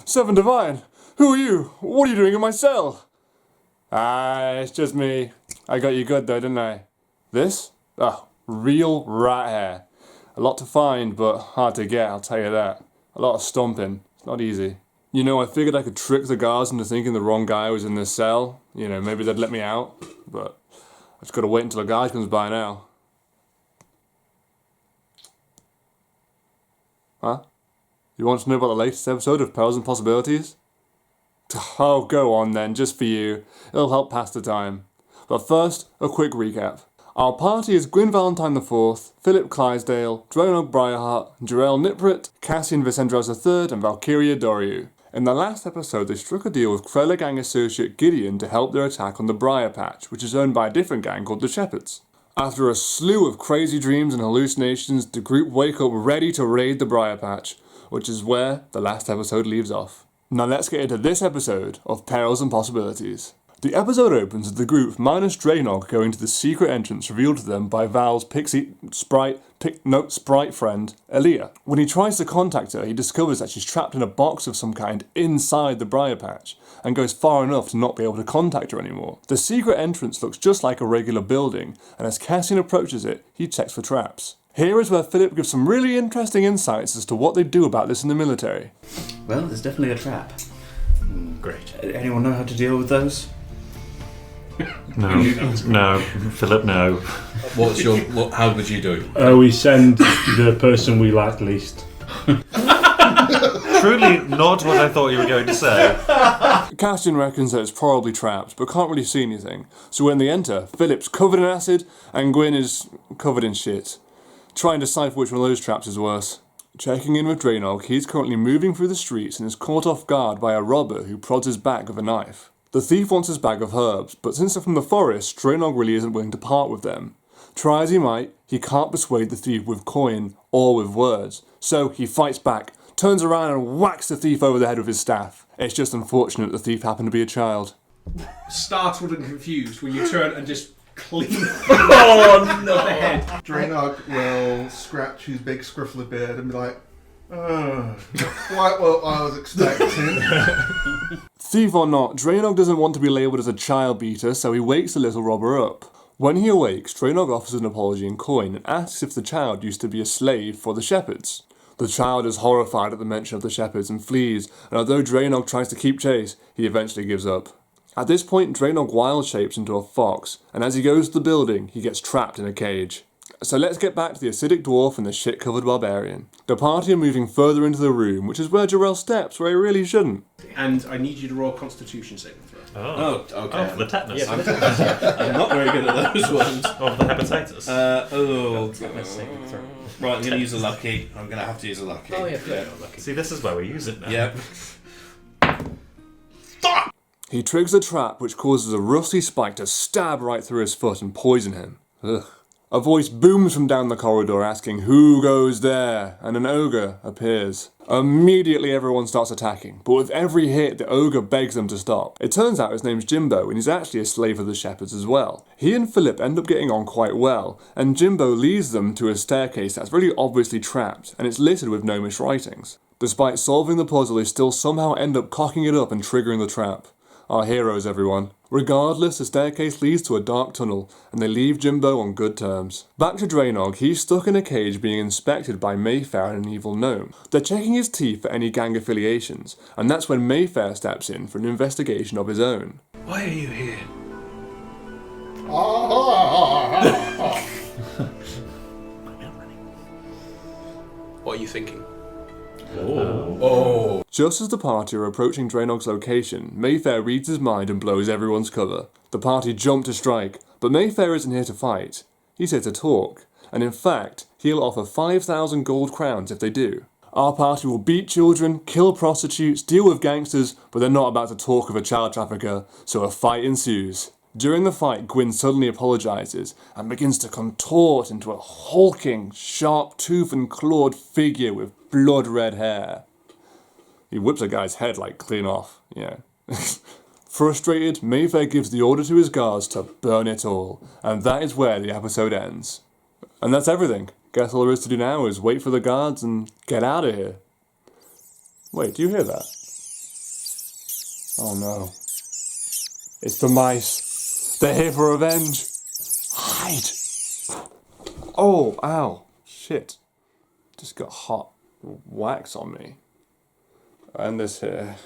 Seven Divine! Who are you? What are you doing in my cell? It's just me. I got you good though, didn't I? This? Oh, real rat hair. A lot to find, but hard to get, I'll tell you that. A lot of stomping. It's not easy. You know, I figured I could trick the guards into thinking the wrong guy was in this cell. You know, maybe they'd let me out. But I just gotta wait until a guy comes by now. Huh? You want to know about the latest episode of Perils Possibilities? Oh, go on then, just for you. It'll help pass the time. But first, a quick recap. Our party is Gwyn Valentine IV, Philip Clydesdale, Dronog Briarheart, Jarell Niprit, Cassian Vicendros III, and Valkyria Doriu. In the last episode, they struck a deal with Krella gang associate Gideon to help their attack on the Briar Patch, which is owned by a different gang called the Shepherds. After a slew of crazy dreams and hallucinations, the group wake up ready to raid the Briar Patch, which is where the last episode leaves off. Now let's get into this episode of Perils and Possibilities. The episode opens with the group minus Draynog going to the secret entrance revealed to them by Val's sprite friend, Aaliyah. When he tries to contact her, he discovers that she's trapped in a box of some kind inside the Briar Patch, and goes far enough to not be able to contact her anymore. The secret entrance looks just like a regular building, and as Cassian approaches it, he checks for traps. Here is where Philip gives some really interesting insights as to what they do about this in the military. Well, there's definitely a trap. Great. Anyone know how to deal with those? No, Philip, no. How would you do it? We send the person we like least. Truly not what I thought you were going to say. Cassian reckons that it's probably trapped, but can't really see anything. So when they enter, Philip's covered in acid, and Gwyn is covered in shit. Try and decipher which one of those traps is worse. Checking in with Draynog, he's currently moving through the streets and is caught off guard by a robber who prods his back with a knife. The thief wants his bag of herbs, but since they're from the forest, Draynog really isn't willing to part with them. Try as he might, he can't persuade the thief with coin or with words. So he fights back, turns around and whacks the thief over the head with his staff. It's just unfortunate the thief happened to be a child. Startled and confused when you turn and just clean Oh no! the head. Draynog will scratch his big scruffly beard and be like, not quite what I was expecting. Thief or not, Draynog doesn't want to be labelled as a child beater, so he wakes the little robber up. When he awakes, Draynog offers an apology in coin and asks if the child used to be a slave for the Shepherds. The child is horrified at the mention of the Shepherds and flees, and although Draynog tries to keep chase, he eventually gives up. At this point, Draynog wild shapes into a fox, and as he goes to the building, he gets trapped in a cage. So let's get back to the acidic dwarf and the shit-covered barbarian. The party are moving further into the room, which is where Jarell steps, where he really shouldn't. And I need you to roll a Constitution saving throw. Oh, okay. Oh, for the tetanus. Yeah, I'm not very good at those ones. Or for the hepatitis. Tetanus saving throw. Right, I'm going to use a lucky. I'm going to have to use a lucky. Oh yeah, good. See, this is where we use it now. Yep. He triggers a trap which causes a rusty spike to stab right through his foot and poison him. Ugh. A voice booms from down the corridor asking, "Who goes there?" and an ogre appears. Immediately everyone starts attacking, but with every hit the ogre begs them to stop. It turns out his name's Jimbo and he's actually a slave of the Shepherds as well. He and Philip end up getting on quite well, and Jimbo leads them to a staircase that's really obviously trapped, and it's littered with gnomish writings. Despite solving the puzzle, they still somehow end up cocking it up and triggering the trap. Our heroes, everyone. Regardless, the staircase leads to a dark tunnel, and they leave Jimbo on good terms. Back to Draynog, he's stuck in a cage being inspected by Mayfair and an evil gnome. They're checking his teeth for any gang affiliations, and that's when Mayfair steps in for an investigation of his own. Why are you here? What are you thinking? Oh. Just as the party are approaching Draynog's location, Mayfair reads his mind and blows everyone's cover. The party jump to strike, but Mayfair isn't here to fight. He's here to talk, and in fact, he'll offer 5,000 gold crowns if they do. Our party will beat children, kill prostitutes, deal with gangsters, but they're not about to talk with a child trafficker, so a fight ensues. During the fight, Gwyn suddenly apologises and begins to contort into a hulking, sharp-toothed and clawed figure with blood-red hair. He whips a guy's head like clean off, yeah. Frustrated, Mayfair gives the order to his guards to burn it all, and that is where the episode ends. And that's everything. Guess all there is to do now is wait for the guards and get out of here. Wait, do you hear that? Oh no. It's the mice. They're here for revenge. Hide. Oh, ow. Shit. Just got hot wax on me. And this here.